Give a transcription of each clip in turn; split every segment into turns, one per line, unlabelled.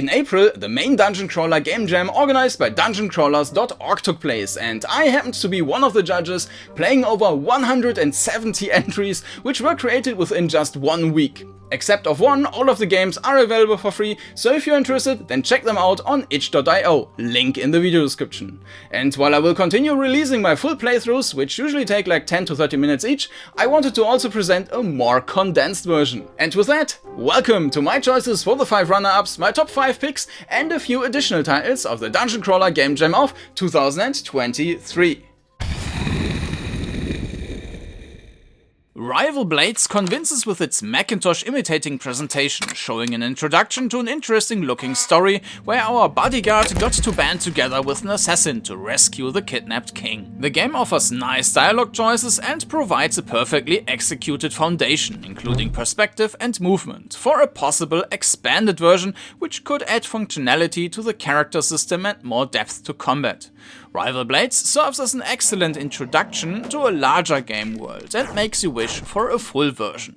In April, the main Dungeoncrawler game jam organized by Dungeoncrawlers.org took place, and I happened to be one of the judges, playing over 170 entries which were created within just 1 week. Except of one, all of the games are available for free, so if you're interested, then check them out on itch.io, link in the video description. And while I will continue releasing my full playthroughs, which usually take like 10 to 30 minutes each, I wanted to also present a more condensed version. And with that, welcome to my choices for the 5 runner-ups, my top 5 picks, and a few additional titles of the Dungeoncrawler Game Jam of 2023. Rival Blades convinces with its Macintosh-imitating presentation, showing an introduction to an interesting looking story where our bodyguard got to band together with an assassin to rescue the kidnapped king. The game offers nice dialogue choices and provides a perfectly executed foundation, including perspective and movement, for a possible expanded version which could add functionality to the character system and more depth to combat. Rival Blades serves as an excellent introduction to a larger game world and makes you wish for a full version.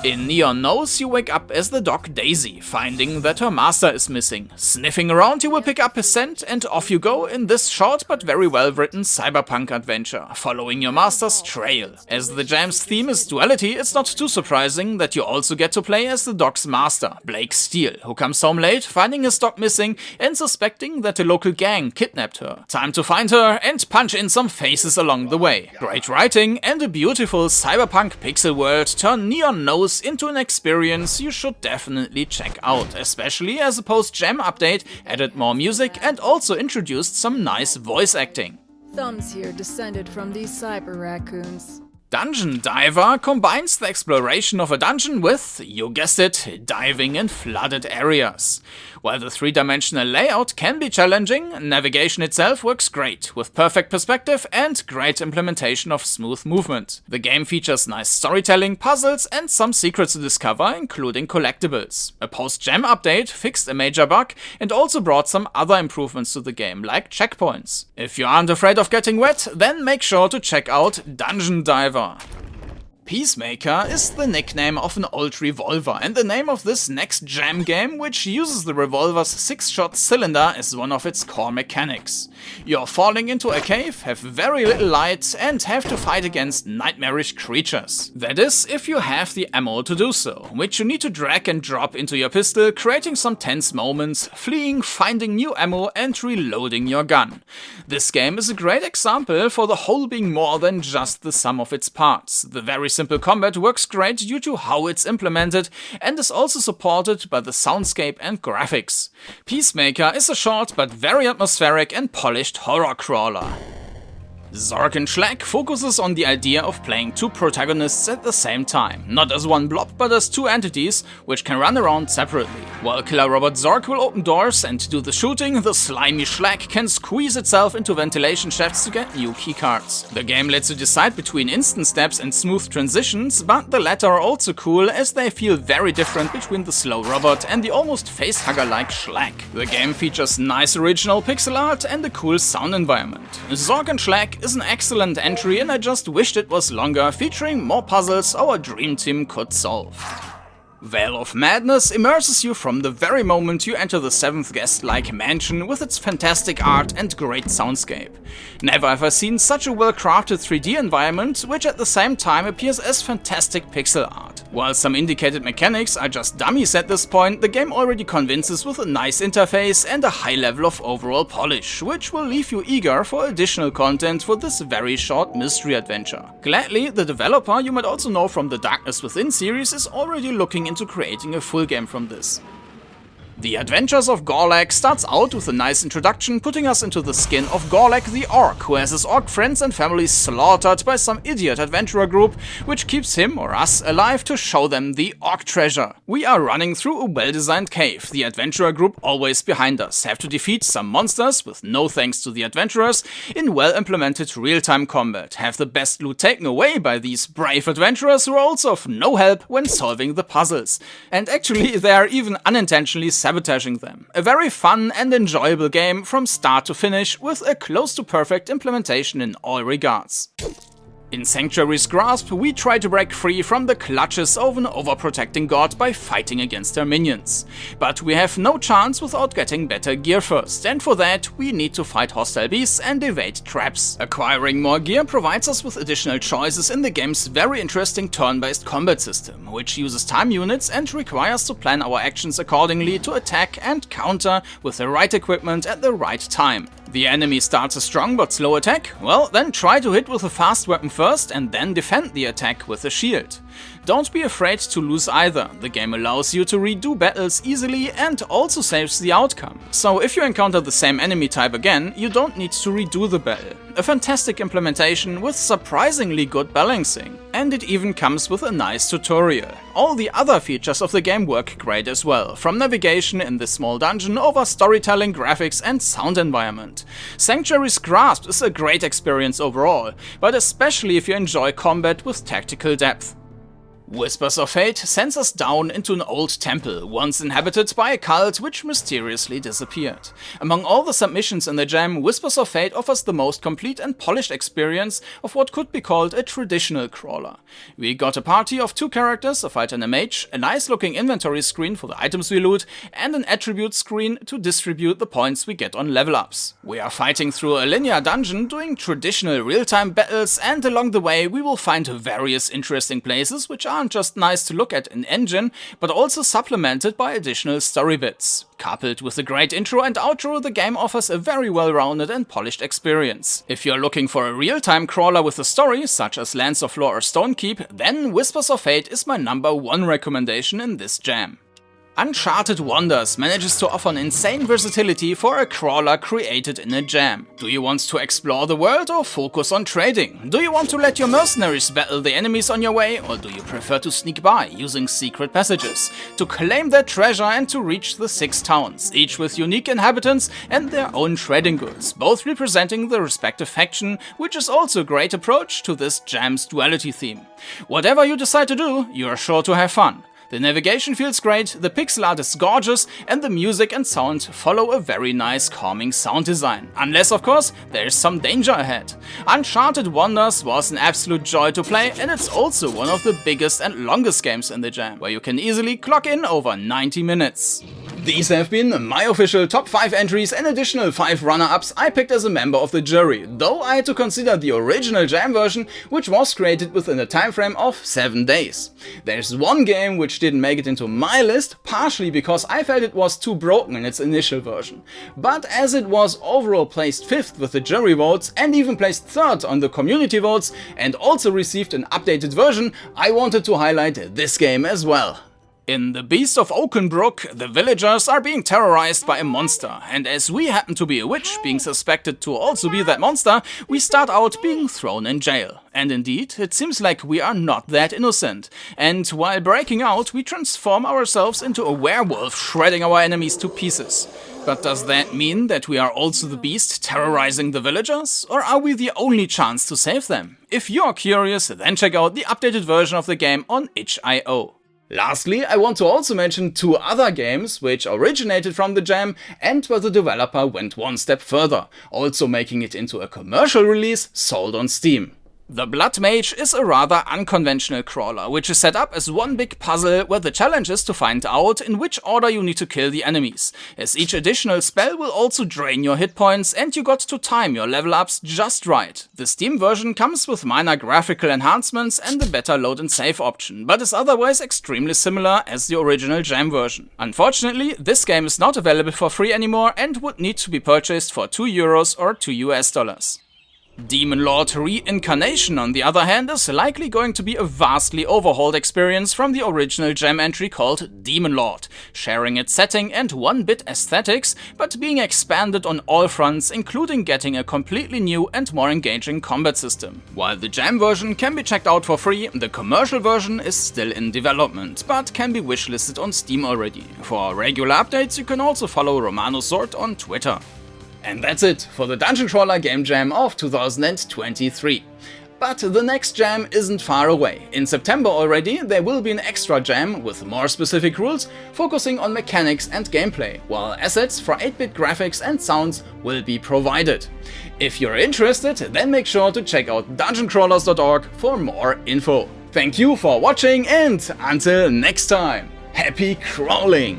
In NEONNose, you wake up as the dog Daisy, finding that her master is missing. Sniffing around, you will pick up his scent, and off you go in this short but very well written cyberpunk adventure, following your master's trail. As the jam's theme is duality, it's not too surprising that you also get to play as the dog's master, Blake Steele, who comes home late, finding his dog missing and suspecting that a local gang kidnapped her. Time to find her and punch in some faces along the way. Great writing and a beautiful cyberpunk pixel world turn NEONNose into an experience you should definitely check out, especially as a post-jam update added more music and also introduced some nice voice acting.
Thumbs here descended from these cyber raccoons.
Dungeon Diver combines the exploration of a dungeon with, you guessed it, diving in flooded areas. While the 3-dimensional layout can be challenging, navigation itself works great, with perfect perspective and great implementation of smooth movement. The game features nice storytelling, puzzles and some secrets to discover, including collectibles. A post-jam update fixed a major bug and also brought some other improvements to the game, like checkpoints. If you aren't afraid of getting wet, then make sure to check out Dungeon Diver. Peacemaker is the nickname of an old revolver and the name of this next jam game, which uses the revolver's 6-shot cylinder as one of its core mechanics. You're falling into a cave, have very little light and have to fight against nightmarish creatures. That is, if you have the ammo to do so, which you need to drag and drop into your pistol, creating some tense moments, fleeing, finding new ammo and reloading your gun. This game is a great example for the whole being more than just the sum of its parts. The very simple combat works great due to how it's implemented and is also supported by the soundscape and graphics. Peacemaker is a short but very atmospheric and polished horror crawler. Zork and Schlag focuses on the idea of playing 2 protagonists at the same time, not as one blob but as 2 entities which can run around separately. While killer robot Zork will open doors and do the shooting, the slimy Schlag can squeeze itself into ventilation shafts to get new keycards. The game lets you decide between instant steps and smooth transitions, but the latter are also cool as they feel very different between the slow robot and the almost facehugger-like Schlag. The game features nice original pixel art and a cool sound environment. Zork and Schlag is an excellent entry and I just wished it was longer, featuring more puzzles our dream team could solve. Veil of Madness immerses you from the very moment you enter the 7th guest-like mansion with its fantastic art and great soundscape. Never have I seen such a well-crafted 3D environment, which at the same time appears as fantastic pixel art. While some indicated mechanics are just dummies at this point, the game already convinces with a nice interface and a high level of overall polish, which will leave you eager for additional content for this very short mystery adventure. Gladly, the developer you might also know from the Darkness Within series is already looking into creating a full game from this. The Adventures of Gorlag starts out with a nice introduction, putting us into the skin of Gorlag the Orc, who has his orc friends and family slaughtered by some idiot adventurer group, which keeps him or us alive to show them the orc treasure. We are running through a well-designed cave, the adventurer group always behind us, have to defeat some monsters, with no thanks to the adventurers, in well-implemented real-time combat, have the best loot taken away by these brave adventurers who are also of no help when solving the puzzles. And actually, they are even unintentionally sabotaging them. A very fun and enjoyable game from start to finish, with a close to perfect implementation in all regards. In Sanctuary's Grasp, we try to break free from the clutches of an overprotecting god by fighting against her minions. But we have no chance without getting better gear first, and for that we need to fight hostile beasts and evade traps. Acquiring more gear provides us with additional choices in the game's very interesting turn-based combat system, which uses time units and requires to plan our actions accordingly to attack and counter with the right equipment at the right time. The enemy starts a strong but slow attack? Well, then try to hit with a fast weapon first and then defend the attack with a shield. Don't be afraid to lose either, the game allows you to redo battles easily and also saves the outcome. So if you encounter the same enemy type again, you don't need to redo the battle. A fantastic implementation with surprisingly good balancing. And it even comes with a nice tutorial. All the other features of the game work great as well, from navigation in this small dungeon over storytelling, graphics and sound environment. Sanctuary's Grasp is a great experience overall, but especially if you enjoy combat with tactical depth. Whispers of Fate sends us down into an old temple, once inhabited by a cult which mysteriously disappeared. Among all the submissions in the jam, Whispers of Fate offers the most complete and polished experience of what could be called a traditional crawler. We got a party of 2 characters, a fighter and a mage, a nice looking inventory screen for the items we loot, and an attribute screen to distribute the points we get on level ups. We are fighting through a linear dungeon, doing traditional real-time battles, and along the way we will find various interesting places which aren't just nice to look at in engine, but also supplemented by additional story bits. Coupled with a great intro and outro, the game offers a very well-rounded and polished experience. If you're looking for a real-time crawler with a story, such as Lands of Lore or Stonekeep, then Whispers of Fate is my #1 recommendation in this jam. Uncharted Wonders manages to offer an insane versatility for a crawler created in a jam. Do you want to explore the world or focus on trading? Do you want to let your mercenaries battle the enemies on your way, or do you prefer to sneak by using secret passages, to claim their treasure and to reach the 6 towns, each with unique inhabitants and their own trading goods, both representing the respective faction, which is also a great approach to this jam's duality theme. Whatever you decide to do, you are sure to have fun. The navigation feels great, the pixel art is gorgeous, and the music and sound follow a very nice calming sound design. Unless, of course, there is some danger ahead. Uncharted Wonders was an absolute joy to play, and it's also one of the biggest and longest games in the jam, where you can easily clock in over 90 minutes. These have been my official top 5 entries and additional 5 runner-ups I picked as a member of the jury, though I had to consider the original jam version, which was created within a time frame of 7 days. There's one game which didn't make it into my list, partially because I felt it was too broken in its initial version. But as it was overall placed 5th with the jury votes and even placed 3rd on the community votes and also received an updated version, I wanted to highlight this game as well. In The Beast of Oakenbrook, the villagers are being terrorized by a monster, and as we happen to be a witch being suspected to also be that monster, we start out being thrown in jail. And indeed, it seems like we are not that innocent, and while breaking out, we transform ourselves into a werewolf, shredding our enemies to pieces. But does that mean that we are also the beast terrorizing the villagers, or are we the only chance to save them? If you're curious, then check out the updated version of the game on itch.io. Lastly, I want to also mention 2 other games which originated from the jam and where the developer went one step further, also making it into a commercial release sold on Steam. The Blood Mage is a rather unconventional crawler, which is set up as one big puzzle where the challenge is to find out in which order you need to kill the enemies, as each additional spell will also drain your hit points and you got to time your level ups just right. The Steam version comes with minor graphical enhancements and a better load and save option, but is otherwise extremely similar as the original jam version. Unfortunately, this game is not available for free anymore and would need to be purchased for €2 or $2. Demon Lord Reincarnation, on the other hand, is likely going to be a vastly overhauled experience from the original gem entry called Demon Lord, sharing its setting and 1-bit aesthetics, but being expanded on all fronts, including getting a completely new and more engaging combat system. While the jam version can be checked out for free, the commercial version is still in development, but can be wishlisted on Steam already. For regular updates, you can also follow Romanus Surt on Twitter. And that's it for the Dungeoncrawler Game Jam of 2023. But the next jam isn't far away. In September already there will be an extra jam with more specific rules focusing on mechanics and gameplay, while assets for 8-bit graphics and sounds will be provided. If you're interested, then make sure to check out dungeoncrawlers.org for more info. Thank you for watching, and until next time, happy crawling!